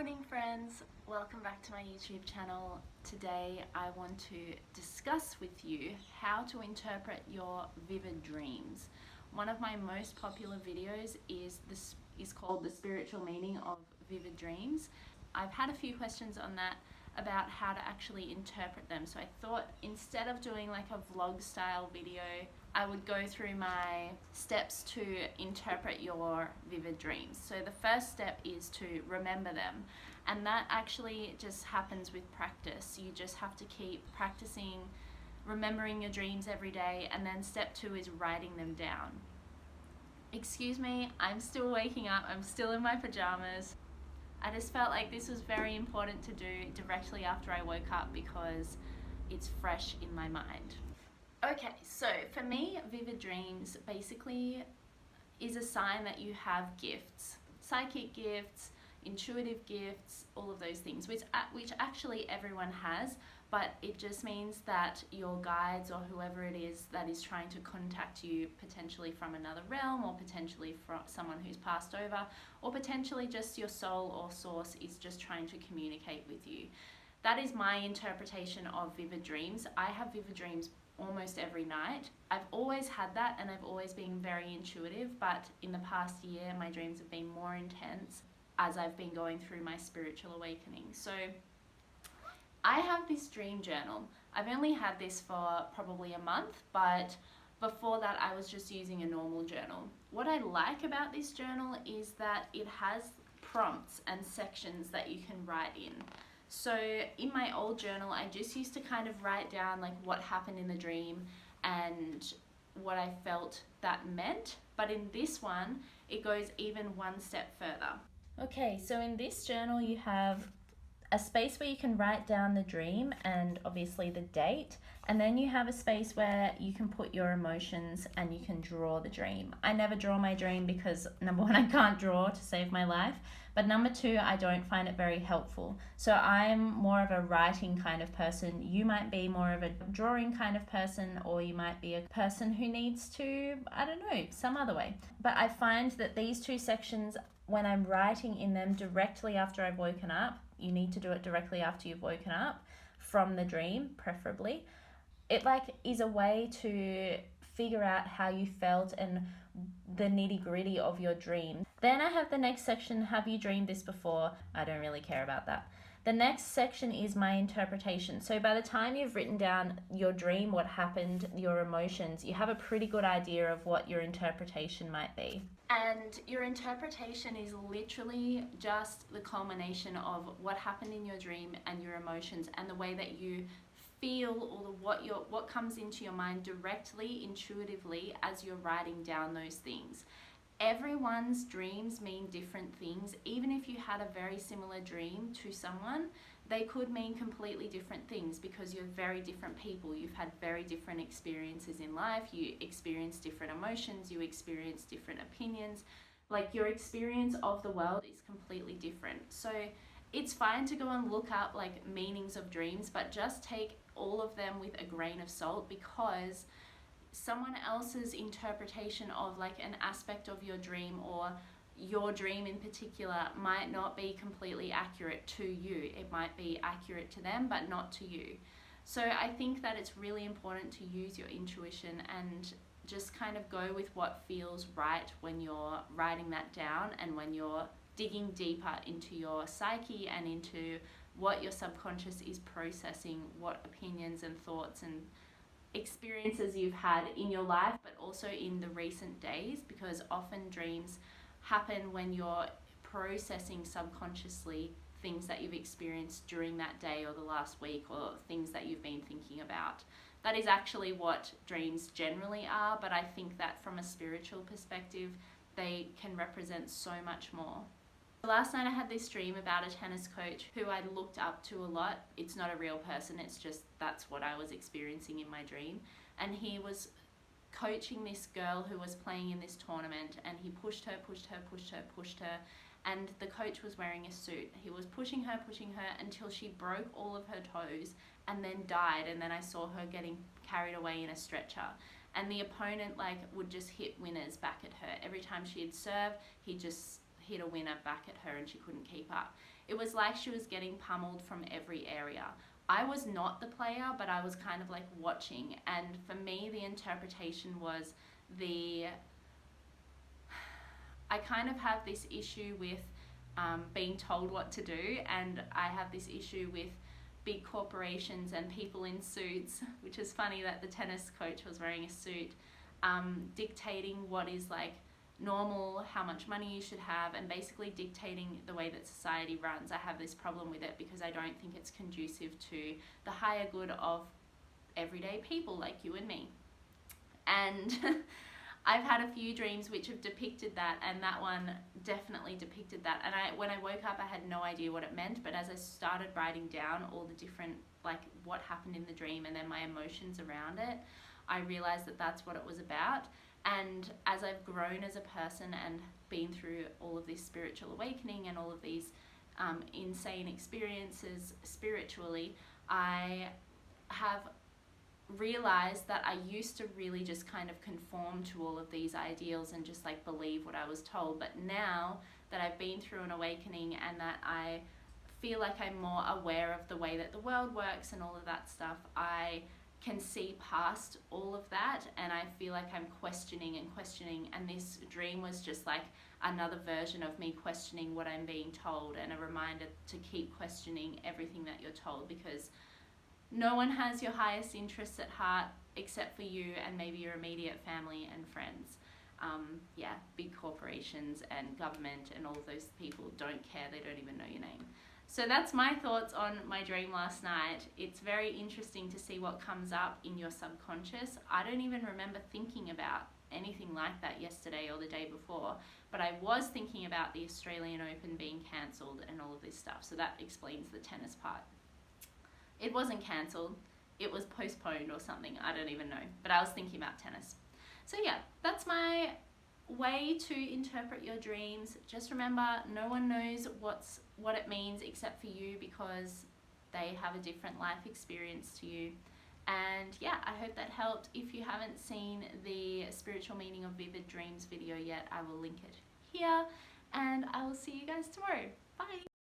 morning friends, welcome back to my YouTube channel. Today I want to discuss with you how to interpret your vivid dreams. One of my most popular videos is called The Spiritual Meaning of Vivid Dreams. I've had a few questions on that about how to actually interpret them, so I thought instead of doing like a vlog style video, I would go through my steps to interpret your vivid dreams. So the first step is to remember them, and that actually just happens with practice. You just have to keep practicing remembering your dreams every day, and then step 2 is writing them down. Excuse me, I'm still waking up, I'm still in my pajamas. I just felt like this was very important to do directly after I woke up because it's fresh in my mind. Okay, so for me, vivid dreams basically is a sign that you have gifts, psychic gifts, intuitive gifts, all of those things, which actually everyone has, but it just means that your guides or whoever it is that is trying to contact you, potentially from another realm or potentially from someone who's passed over, or potentially just your soul or source is just trying to communicate with you. That is my interpretation of vivid dreams. I have vivid dreams almost every night. I've always had that and I've always been very intuitive, but in the past year my dreams have been more intense as I've been going through my spiritual awakening. So I have this dream journal. I've only had this for probably a month, but before that I was just using a normal journal. What I like about this journal is that it has prompts and sections that you can write in. So in my old journal, I just used to kind of write down like what happened in the dream and what I felt that meant. But in this one, it goes even one step further. Okay, so in this journal, you have a space where you can write down the dream and obviously the date, and then you have a space where you can put your emotions and you can draw the dream. I never draw my dream because number 1, I can't draw to save my life, but number 2, I don't find it very helpful. So I'm more of a writing kind of person. You might be more of a drawing kind of person, or you might be a person who needs to, I don't know, some other way. But I find that these 2 sections, when I'm writing in them directly after I've woken up, you need to do it directly after you've woken up from the dream, preferably. It is a way to figure out how you felt and the nitty-gritty of your dream. Then I have the next section, have you dreamed this before? I don't really care about that. The next section is my interpretation. So by the time you've written down your dream, what happened, your emotions, you have a pretty good idea of what your interpretation might be. And your interpretation is literally just the culmination of what happened in your dream and your emotions and the way that you feel, or what comes into your mind directly, intuitively, as you're writing down those things. Everyone's dreams mean different things. Even if you had a very similar dream to someone, they could mean completely different things because you're very different people. You've had very different experiences in life. You experience different emotions. You experience different opinions. Like, your experience of the world is completely different. So it's fine to go and look up like meanings of dreams, but just take all of them with a grain of salt, because someone else's interpretation of like an aspect of your dream, or your dream in particular, might not be completely accurate to you. It might be accurate to them, but not to you. So I think that it's really important to use your intuition and just kind of go with what feels right when you're writing that down and when you're digging deeper into your psyche and into what your subconscious is processing, what opinions and thoughts and experiences you've had in your life, but also in the recent days, because often dreams happen when you're processing subconsciously things that you've experienced during that day or the last week, or things that you've been thinking about. That is actually what dreams generally are, but I think that from a spiritual perspective, they can represent so much more. Last night I had this dream about a tennis coach who I looked up to a lot. It's not a real person, it's just that's what I was experiencing in my dream. And he was coaching this girl who was playing in this tournament, and he pushed her, and the coach was wearing a suit. He was pushing her until she broke all of her toes and then died, and then I saw her getting carried away in a stretcher. And the opponent would just hit winners back at her. Every time she'd serve, he just hit a winner back at her and she couldn't keep up. it was like she was getting pummeled from every area. I was not the player, but I was kind of like watching, and for me the interpretation was I kind of have this issue with being told what to do, and I have this issue with big corporations and people in suits, which is funny that the tennis coach was wearing a suit, dictating what is like normal, how much money you should have, and basically dictating the way that society runs. I have this problem with it because I don't think it's conducive to the higher good of everyday people like you and me. And I've had a few dreams which have depicted that, and that one definitely depicted that. And when I woke up, I had no idea what it meant, but as I started writing down all the different, like what happened in the dream and then my emotions around it, I realized that that's what it was about. And as I've grown as a person and been through all of this spiritual awakening and all of these insane experiences spiritually, I have realized that I used to really just kind of conform to all of these ideals and just like believe what I was told. But now that I've been through an awakening and that I feel like I'm more aware of the way that the world works and all of that stuff, I can see past all of that, and I feel like I'm questioning, and this dream was just like another version of me questioning what I'm being told, and a reminder to keep questioning everything that you're told, because no one has your highest interests at heart except for you and maybe your immediate family and friends. Big corporations and government and all of those people don't care, they don't even know your name. So that's my thoughts on my dream last night. It's very interesting to see what comes up in your subconscious. I don't even remember thinking about anything like that yesterday or the day before, but I was thinking about the Australian Open being cancelled and all of this stuff, so that explains the tennis part. It wasn't cancelled, it was postponed or something, I don't even know, but I was thinking about tennis. So yeah, that's my way to interpret your dreams. Just remember, no one knows what it means except for you, because they have a different life experience to you. And yeah, I hope that helped. If you haven't seen the spiritual meaning of vivid dreams video yet, I will link it here, and I will see you guys tomorrow. Bye.